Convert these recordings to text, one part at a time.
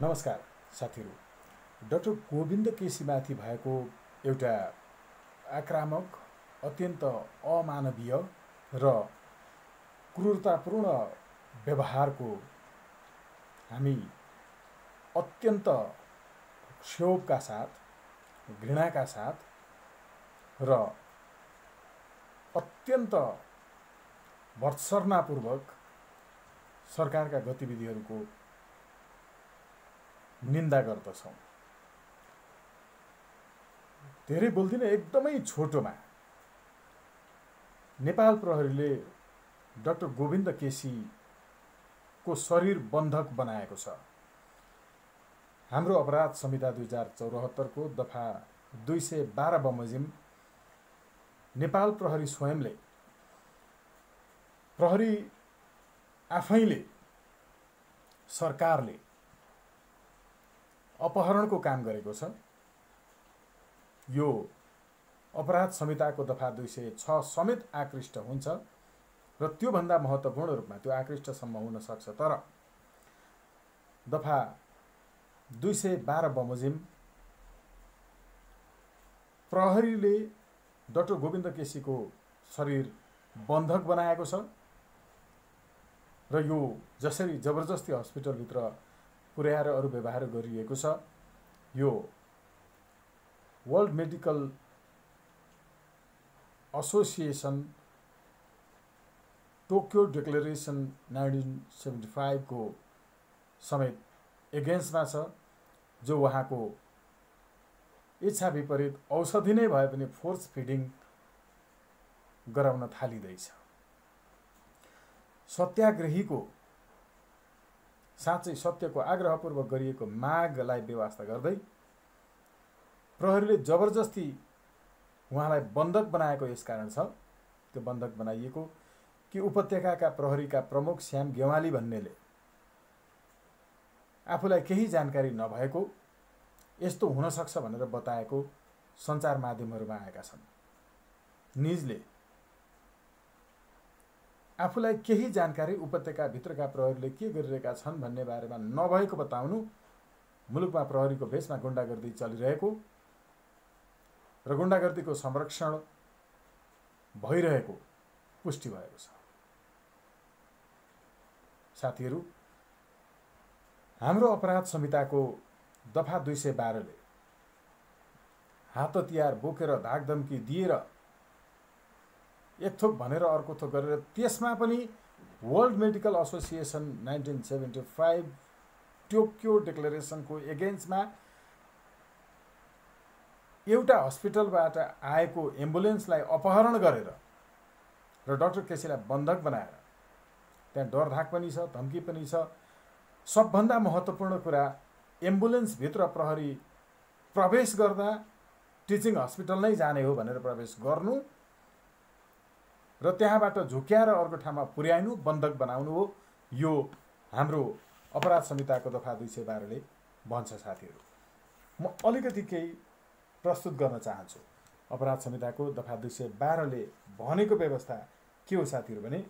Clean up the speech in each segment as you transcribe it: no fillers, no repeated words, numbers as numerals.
नमस्कार साथीहरू। डाक्टर गोविन्द केसीमाथि भएको एउटा आक्रामक, अत्यन्त अमानवीय र क्रूरतापूर्ण व्यवहारको हामी अत्यन्त क्षोभका साथ, घृणाका साथ र अत्यन्त भर्त्सनापूर्वक सरकारका गतिविधिहरूको निन्दा गर्दछौँ। धेरै बोल्दिन, एकदमै छोटोमा नेपाल प्रहरीले डाक्टर गोविन्द केसीको शरीर बन्धक बनाएको छ। हाम्रो अपराध संहिता 2074 को दफा 212 बमोजिम नेपाल प्रहरी स्वयंले, प्रहरी आफैले, सरकारले अपहरणको काम गरेको छ। यो अपराध संहिताको दफा 206 समेत आकृष्ट हुन्छ र त्योभन्दा महत्त्वपूर्ण रूपमा त्यो आकृष्टसम्म हुन सक्छ। तर दफा 212 बमोजिम प्रहरीले डाक्टर गोविन्द केसीको शरीर बन्धक बनाएको छ र यो जसरी जबरजस्ती हस्पिटलभित्र पुर्याएर अरू व्यवहार गरिएको छ, यो वर्ल्ड मेडिकल एसोसिएसन टोक्यो डिक्लेरेसन 1975 को समेत एगेन्स्टमा छ, जो उहाँको इच्छा विपरीत औषधि नै भए पनि फोर्स फिडिङ गराउन थालिँदैछ। सत्याग्रहीको साँच्चै सत्यको आग्रहपूर्वक गरिएको मागलाई बेवास्ता गर्दै प्रहरीले जबरजस्ती उहाँलाई बन्धक बनाएको यसकारण छ। त्यो बन्धक बनाइएको कि उपत्यकाका प्रहरीका प्रमुख श्याम गेवाली भन्नेले आफूलाई केही जानकारी नभएको, यस्तो हुन सक्छ भनेर बताएको सञ्चार माध्यमहरूमा आएका छन्। निजले आफूलाई केही जानकारी उपत्यकाभित्रका प्रहरीले के गरिरहेका छन् भन्ने बारेमा नभएको बताउनु, मुलुकमा प्रहरीको भेषमा गुण्डागर्दी चलिरहेको र गुण्डागर्दीको संरक्षण भइरहेको पुष्टि भएको छ। साथीहरू, हाम्रो अपराध संहिताको दफा 212 ले हात हतियार बोकेर धाकधम्की दिएर एक थोक भनेर अर्को थोक गरेर, त्यसमा पनि वर्ल्ड मेडिकल एसोसिएसन 1975 टोक्यो डिक्लेरेसनको एगेन्स्टमा एउटा हस्पिटलबाट आएको एम्बुलेन्सलाई अपहरण गरेर र डाक्टर केसीलाई बन्धक बनाएर, त्यहाँ डरधाक पनि छ, धम्की पनि छ। सबभन्दा महत्त्वपूर्ण कुरा, एम्बुलेन्सभित्र प्रहरी प्रवेश गर्दा टिचिङ हस्पिटल नै जाने हो भनेर प्रवेश गर्नु र त्यहाँबाट झुक्याएर अर्को ठाउँमा पुर्याइनु, बन्धक बनाउनु हो। यो हाम्रो अपराध संहिताको दफा 212 ले भन्छ। साथीहरू, म अलिकति केही प्रस्तुत गर्न चाहन्छु। अपराध संहिताको दफा 212 ले भनेको व्यवस्था के हो साथीहरू भने,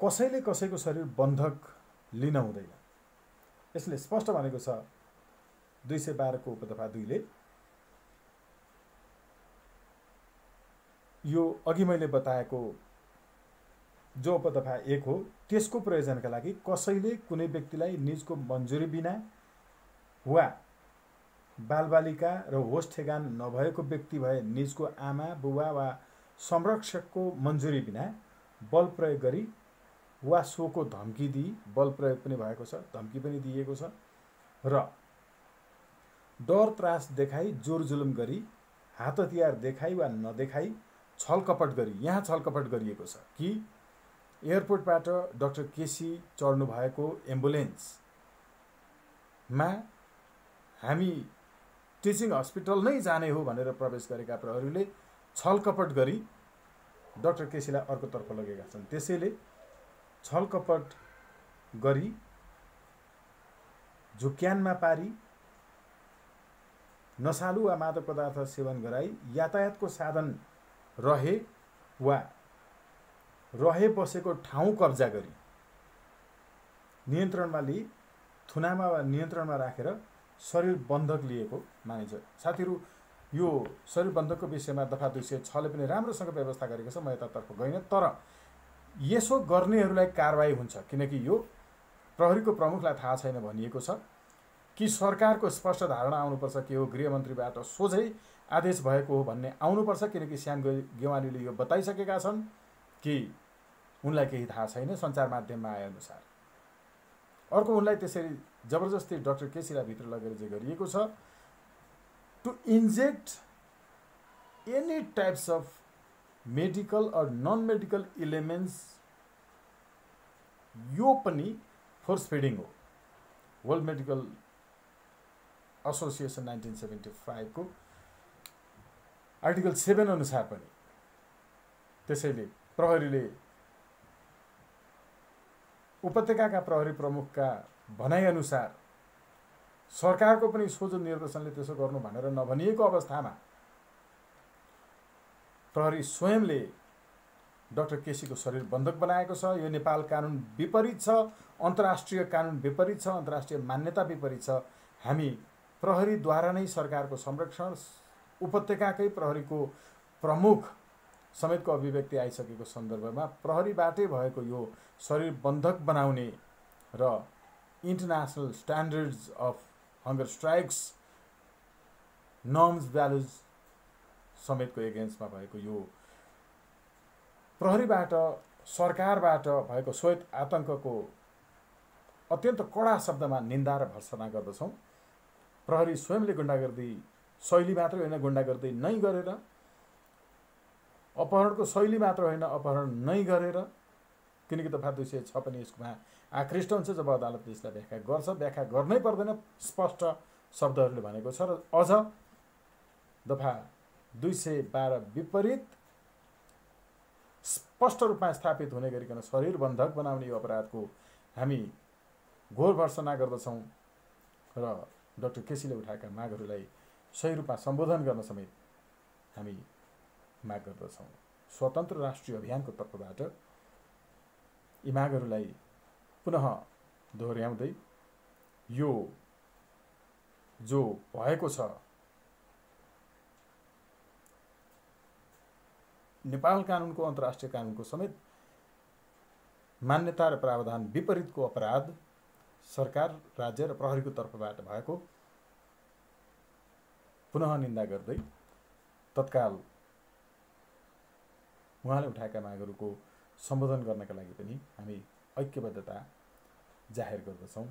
कसैले कसैको शरीर बन्धक लिन हुँदैन। यसले स्पष्ट भनेको छ 212 को उपदफा 2 ले। यो अघि मैले बताएको जो उपदफा 1 हो, त्यसको प्रयोजनका लागि कसैले कुनै व्यक्तिलाई निजको मन्जुरी बिना वा बालबालिका र होस ठेगान नभएको व्यक्ति भए निजको आमा बुबा वा संरक्षकको मन्जुरी बिना बल प्रयोग गरी वा सोको धम्की दिई, बल प्रयोग पनि भएको छ, धम्की पनि दिएको छ, र डर त्रास देखाई, जोर जुलुम गरी, हात हतियार देखाई वा नदेखाई छलकपट गरी, यहाँ छलकपट गरिएको छ कि एयरपोर्टबाट डाक्टर केसी चढ्नु भएको एम्बुलेन्समा हामी टिचिङ हस्पिटल नै जाने हो भनेर प्रवेश गरेका प्रहरीले छलकपट गरी डाक्टर केसीलाई अर्कोतर्फ लगेका छन्। त्यसैले छलकपट गरी, झुक्यानमा पारी, नशालु वा मादक पदार्थ सेवन गराई, यातायातको साधन रहे वा रहे बसेको ठाउँ कब्जा गरी, नियन्त्रणमा लिई थुनामा वा नियन्त्रणमा राखेर शरीर बन्धक लिएको मानिन्छ। साथीहरू, यो शरीर बन्धकको विषयमा दफा 206 ले पनि राम्रोसँग व्यवस्था गरेको छ। म यतातर्फ गइनँ, तर यसो गर्नेहरूलाई कारबाही हुन्छ, किनकि यो प्रहरीको प्रमुखलाई थाहा छैन भनिएको छ कि सरकारको स्पष्ट धारणा आउनुपर्छ के हो, गृहमन्त्रीबाट सोझै आदेश भएको हो भन्ने आउनुपर्छ, किनकि श्याम गेवालीले यो बताइसकेका छन् कि उनलाई केही थाहा छैन सञ्चार माध्यममा आएअनुसार। अर्को, उनलाई त्यसरी जबरजस्ती डाक्टर केसीलाई भित्र लगेर जे गरिएको छ to inject any types of medical or non medical elements, यो पनि फोर्स फिडिङ हो। वर्ल्ड मेडिकल एसोसिएसन 1975 को आर्टिकल 7 अनुसार पनि। त्यसैले प्रहरीले उपत्यकाका प्रहरी प्रमुखका भनाइअनुसार सरकारको पनि सोझो निर्देशनले त्यसो गर्नु भनेर नभनिएको अवस्थामा प्रहरी स्वयंले डाक्टर केसीको शरीर बन्धक बनाएको छ। यो नेपाल कानुन विपरीत छ, अन्तर्राष्ट्रिय कानुन विपरीत छ, अन्तर्राष्ट्रिय मान्यता विपरीत छ। हामी प्रहरीद्वारा नै सरकारको संरक्षण, उपत्यकाकै प्रहरीको प्रमुख समेतको अभिव्यक्ति आइसकेको सन्दर्भमा प्रहरीबाटै भएको यो शरीर बन्धक बनाउने र international standards of hunger strikes, norms, values समेतको एगेन्स्टमा भएको यो प्रहरीबाट, सरकारबाट भएको श्वेत आतङ्कको अत्यन्त कडा शब्दमा निन्दा र भर्त्सना गर्दछौँ। प्रहरी स्वयंले गुण्डागर्दी शैली मात्र होइन, गुण्डागर्दी नै गरेर, अपहरणको शैली मात्र होइन, अपहरण नै गरेर, किनकि दफा 206 पनि यसमा आकृष्ट हुन्छ जब अदालतले यसलाई व्याख्या गर्छ। व्याख्या गर्नै पर्दैन, स्पष्ट शब्दहरूले भनेको छ। र अझ दफा 212 विपरीत स्पष्ट रूपमा स्थापित हुने गरिकन शरीर बन्धक बनाउने यो अपराधको हामी घोर भर्त्सना गर्दछौँ र डाक्टर केसीले उठाएका मागहरूलाई सही रूपमा सम्बोधन गर्न समेत हामी माग गर्दछौँ। स्वतन्त्र राष्ट्रिय अभियानको तर्फबाट यी मागहरूलाई पुनः दोहोर्याउँदै यो जो भएको छ नेपाल कानुनको, अन्तर्राष्ट्रिय कानुनको समेत मान्यता र प्रावधान विपरीतको अपराध सरकार, राज्य र प्रहरीको तर्फबाट भएको पुनः निन्दा गर्दै तत्काल उहाँले उठाएका मागहरूको सम्बोधन गर्नका लागि पनि हामी ऐक्यबद्धता जाहेर गर्दछौँ।